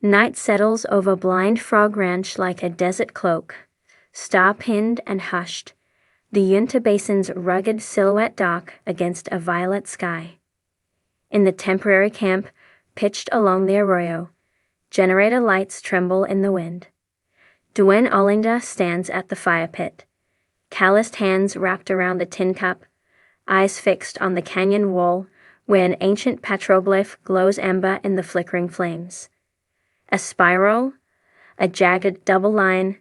Night settles over Blind Frog Ranch like a desert cloak, star-pinned and hushed, the Uinta Basin's rugged silhouette dark against a violet sky. In the temporary camp, pitched along the arroyo, generator lights tremble in the wind. Duane Olinda stands at the fire pit, calloused hands wrapped around the tin cup, eyes fixed on the canyon wall where an ancient petroglyph glows amber in the flickering flames. A spiral, a jagged double line,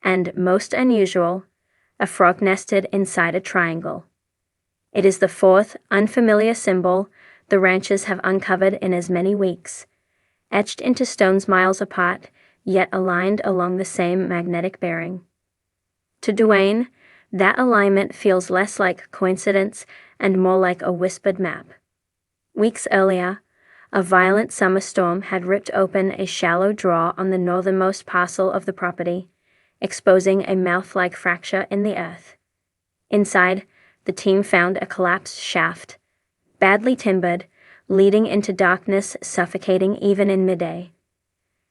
and, most unusual, a frog nested inside a triangle. It is the fourth unfamiliar symbol the ranchers have uncovered in as many weeks, etched into stones miles apart, yet aligned along the same magnetic bearing. To Duane, that alignment feels less like coincidence and more like a whispered map. Weeks earlier, a violent summer storm had ripped open a shallow draw on the northernmost parcel of the property, exposing a mouth-like fracture in the earth. Inside, the team found a collapsed shaft, badly timbered, leading into darkness suffocating even in midday.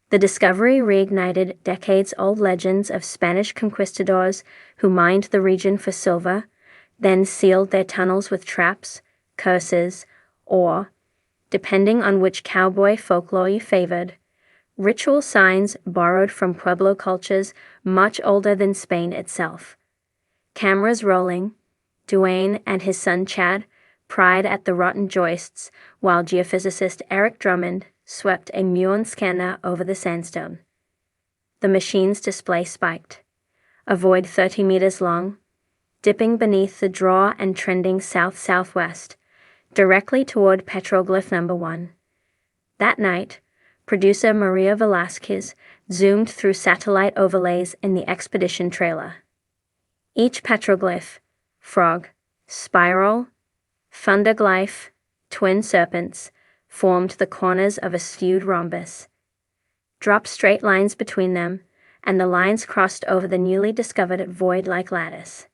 The discovery reignited decades-old legends of Spanish conquistadors who mined the region for silver, then sealed their tunnels with traps, curses, or, depending on which cowboy folklore you favored, ritual signs borrowed from Pueblo cultures much older than Spain itself. Cameras rolling, Duane and his son Chad pried at the rotten joists while geophysicist Eric Drummond swept a muon scanner over the sandstone. The machine's display spiked, a void 30 meters long, dipping beneath the draw and trending south-southwest, directly toward petroglyph number 1. That night, producer Maria Velasquez zoomed through satellite overlays in the expedition trailer. Each petroglyph, frog, spiral, thunderglyph, twin serpents, formed the corners of a skewed rhombus. Drop straight lines between them, and the lines crossed over the newly discovered void-like lattice.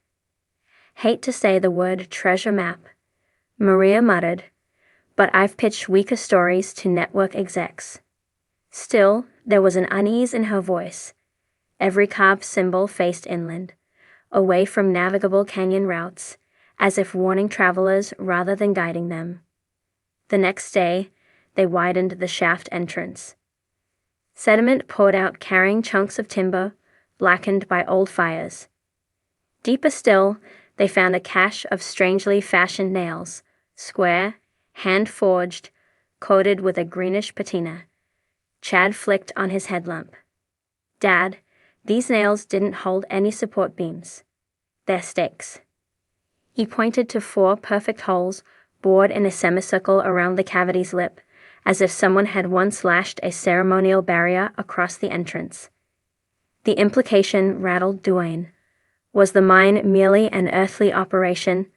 Hate to say the word treasure map, Maria muttered, but I've pitched weaker stories to network execs. Still, there was an unease in her voice. Every carved symbol faced inland, away from navigable canyon routes, as if warning travelers rather than guiding them. The next day, they widened the shaft entrance. Sediment poured out carrying chunks of timber, blackened by old fires. Deeper still, they found a cache of strangely fashioned nails, square, hand-forged, coated with a greenish patina. Chad flicked on his headlamp. "Dad, these nails didn't hold any support beams. They're stakes." He pointed to 4 perfect holes bored in a semicircle around the cavity's lip, as if someone had once lashed a ceremonial barrier across the entrance. The implication rattled Duane. Was the mine merely an earthly operation,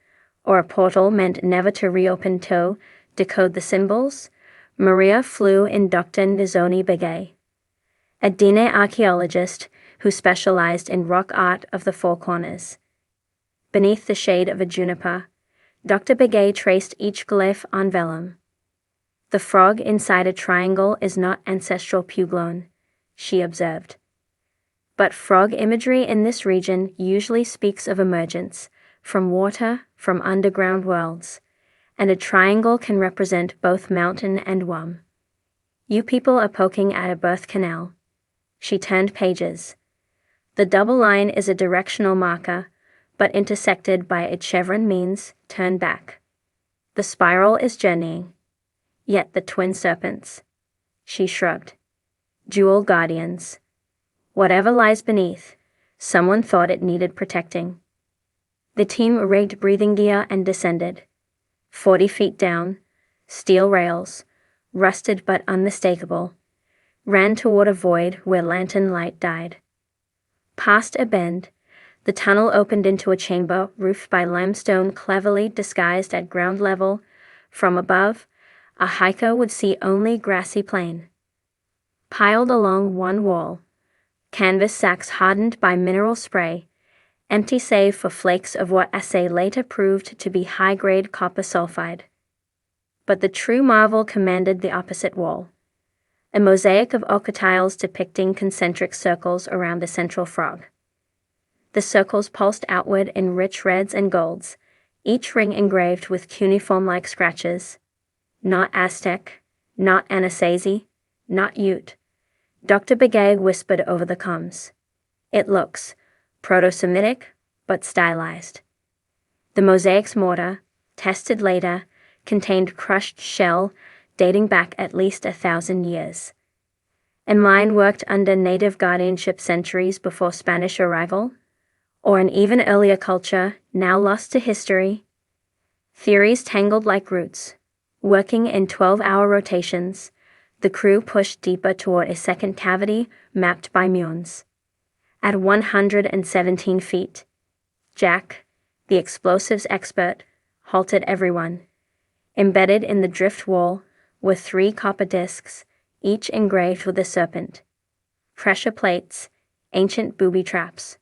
or a portal meant never to reopen to decode the symbols? Maria flew in Dr. Nizoni Begay, a Dine archaeologist who specialized in rock art of the Four Corners. Beneath the shade of a juniper, Dr. Begay traced each glyph on vellum. "The frog inside a triangle is not ancestral puglone," she observed. But frog imagery in this region usually speaks of emergence, from water, from underground worlds, and a triangle can represent both mountain and womb. "You people are poking at a birth canal." She turned pages. The double line is a directional marker, but intersected by a chevron means turn back. The spiral is journeying. Yet the twin serpents. She shrugged. Jewel guardians. Whatever lies beneath, someone thought it needed protecting. The team rigged breathing gear and descended. 40 feet down, steel rails, rusted but unmistakable, ran toward a void where lantern light died. Past a bend, the tunnel opened into a chamber roofed by limestone cleverly disguised at ground level. From above, a hiker would see only grassy plain. Piled along one wall, canvas sacks hardened by mineral spray, empty save for flakes of what assay later proved to be high-grade copper sulfide. But the true marvel commanded the opposite wall. a mosaic of ochre tiles depicting concentric circles around the central frog. The circles pulsed outward in rich reds and golds, each ring engraved with cuneiform-like scratches. Not Aztec, not Anasazi, not Ute. Dr. Begay whispered over the comms. It looks proto-Semitic, but stylized. The mosaic's mortar, tested later, contained crushed shell dating back at least 1,000 years. A mine worked under native guardianship centuries before Spanish arrival? Or an even earlier culture, now lost to history? Theories tangled like roots. Working in 12-hour rotations, the crew pushed deeper toward a second cavity mapped by muons. At 117 feet, Jack, the explosives expert, halted everyone. Embedded in the drift wall were 3 copper discs, each engraved with a serpent. Pressure plates, ancient booby traps.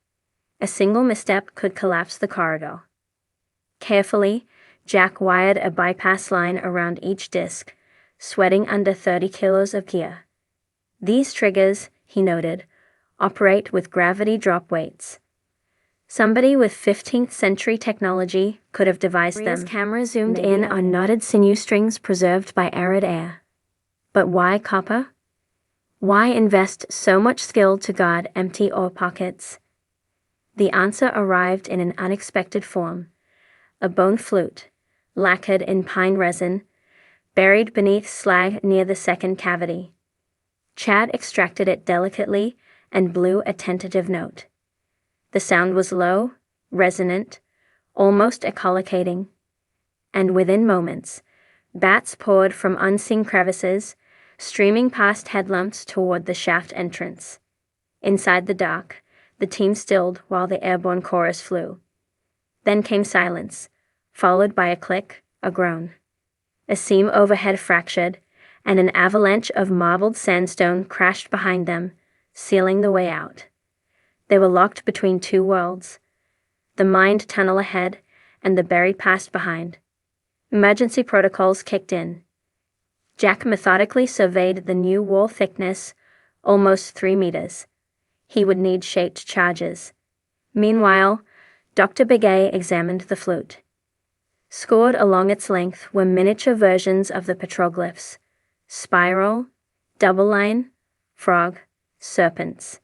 A single misstep could collapse the corridor. Carefully, Jack wired a bypass line around each disc, sweating under 30 kilos of gear. These triggers, he noted, operate with gravity drop weights. Somebody with 15th century technology could have devised them. His camera zoomed in on knotted sinew strings preserved by arid air. But why copper? Why invest so much skill to guard empty ore pockets? The answer arrived in an unexpected form. A bone flute, lacquered in pine resin, buried beneath slag near the second cavity. Chad extracted it delicately and blew a tentative note. The sound was low, resonant, almost echolocating. And within moments, bats poured from unseen crevices, streaming past headlamps toward the shaft entrance. Inside the dark, the team stilled while the airborne chorus flew. Then came silence, followed by a click, a groan. A seam overhead fractured, and an avalanche of marbled sandstone crashed behind them, sealing the way out. They were locked between 2 worlds. The mined tunnel ahead, and the buried past behind. Emergency protocols kicked in. Jack methodically surveyed the new wall thickness, almost 3 meters. He would need shaped charges. Meanwhile, Dr. Begay examined the flute. Scored along its length were miniature versions of the petroglyphs: spiral, double line, frog, serpents.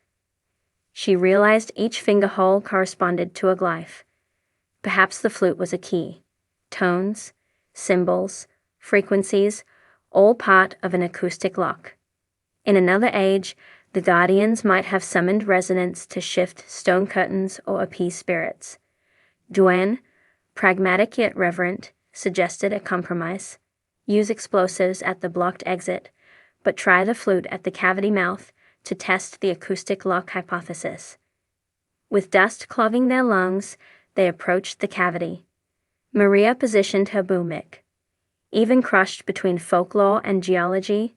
She realized each finger hole corresponded to a glyph. Perhaps the flute was a key. Tones, symbols, frequencies, all part of an acoustic lock. In another age, the guardians might have summoned resonance to shift stone curtains or appease spirits. Duane, pragmatic yet reverent, suggested a compromise. Use explosives at the blocked exit, but try the flute at the cavity mouth to test the acoustic lock hypothesis. With dust clogging their lungs, they approached the cavity. Maria positioned her boom mic. Even crushed between folklore and geology,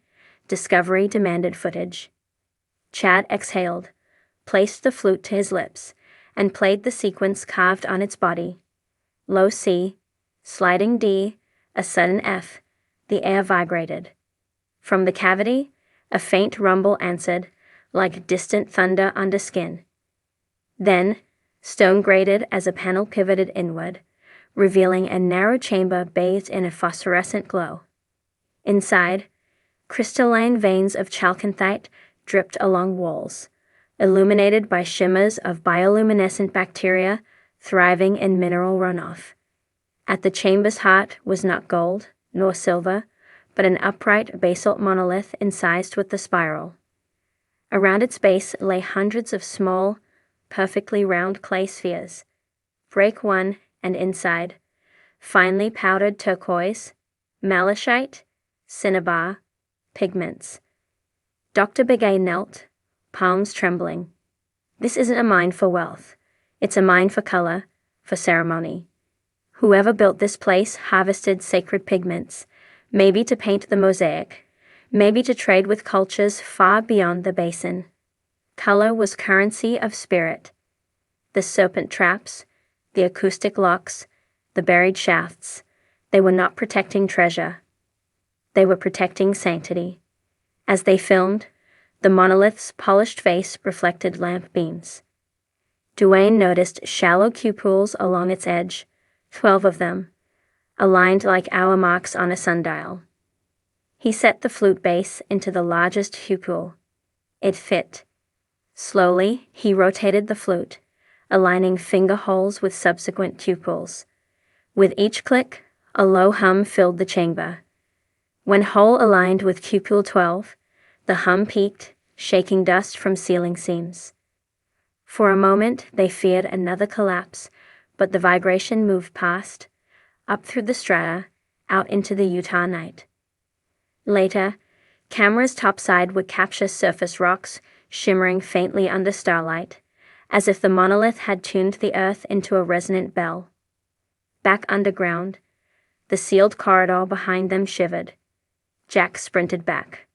discovery demanded footage. Chad exhaled, placed the flute to his lips, and played the sequence carved on its body. Low C, sliding D, a sudden F. The air vibrated. From the cavity, a faint rumble answered, like distant thunder under skin. Then, stone grated as a panel pivoted inward, revealing a narrow chamber bathed in a phosphorescent glow. Inside, crystalline veins of chalcanthite dripped along walls, illuminated by shimmers of bioluminescent bacteria thriving in mineral runoff. At the chamber's heart was not gold, nor silver, but an upright basalt monolith incised with the spiral. Around its base lay hundreds of small, perfectly round clay spheres. Break one, and inside, finely powdered turquoise, malachite, cinnabar, pigments. Dr. Begay knelt, palms trembling. This isn't a mine for wealth. It's a mine for color, for ceremony. Whoever built this place harvested sacred pigments, maybe to paint the mosaic, maybe to trade with cultures far beyond the basin. Color was currency of spirit. The serpent traps, the acoustic locks, the buried shafts, they were not protecting treasure. They were protecting sanctity. As they filmed, the monolith's polished face reflected lamp beams. Duane noticed shallow cupules along its edge, 12 of them, aligned like hour marks on a sundial. He set the flute base into the largest cupule. It fit. Slowly, he rotated the flute, aligning finger holes with subsequent cupules. With each click, a low hum filled the chamber. When hole aligned with cupule 12, the hum peaked, shaking dust from ceiling seams. For a moment, they feared another collapse, but the vibration moved past, up through the strata, out into the Utah night. Later, cameras topside would capture surface rocks shimmering faintly under starlight, as if the monolith had tuned the earth into a resonant bell. Back underground, the sealed corridor behind them shivered. Jack sprinted back.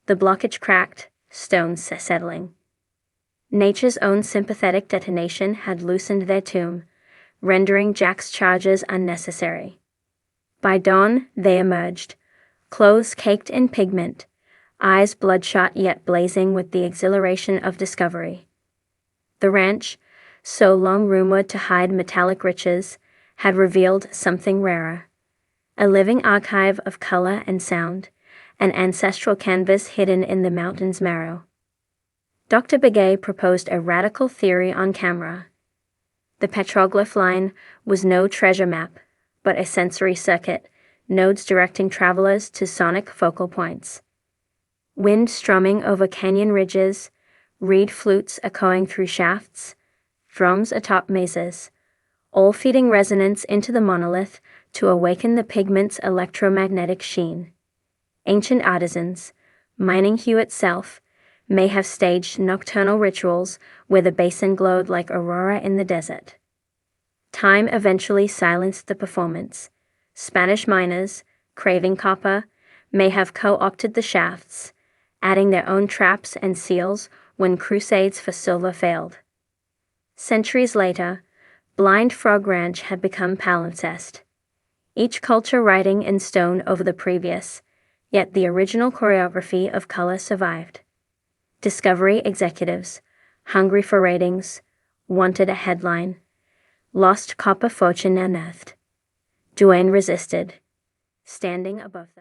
The blockage cracked, stones settling. Nature's own sympathetic detonation had loosened their tomb, rendering Jack's charges unnecessary. By dawn, they emerged, clothes caked in pigment, eyes bloodshot yet blazing with the exhilaration of discovery. The ranch, so long rumored to hide metallic riches, had revealed something rarer. A living archive of color and sound, an ancestral canvas hidden in the mountain's marrow. Dr. Begay proposed a radical theory on camera. The petroglyph line was no treasure map, but a sensory circuit, nodes directing travelers to sonic focal points. Wind strumming over canyon ridges, reed flutes echoing through shafts, drums atop mesas, all feeding resonance into the monolith to awaken the pigment's electromagnetic sheen. Ancient artisans, mining hue itself, may have staged nocturnal rituals where the basin glowed like aurora in the desert. Time eventually silenced the performance. Spanish miners, craving copper, may have co-opted the shafts, adding their own traps and seals when crusades for silver failed. Centuries later, Blind Frog Ranch had become palimpsest, each culture writing in stone over the previous, yet the original choreography of color survived. Discovery executives, hungry for ratings, wanted a headline. Lost copper fortune unearthed. Duane resisted, standing above them.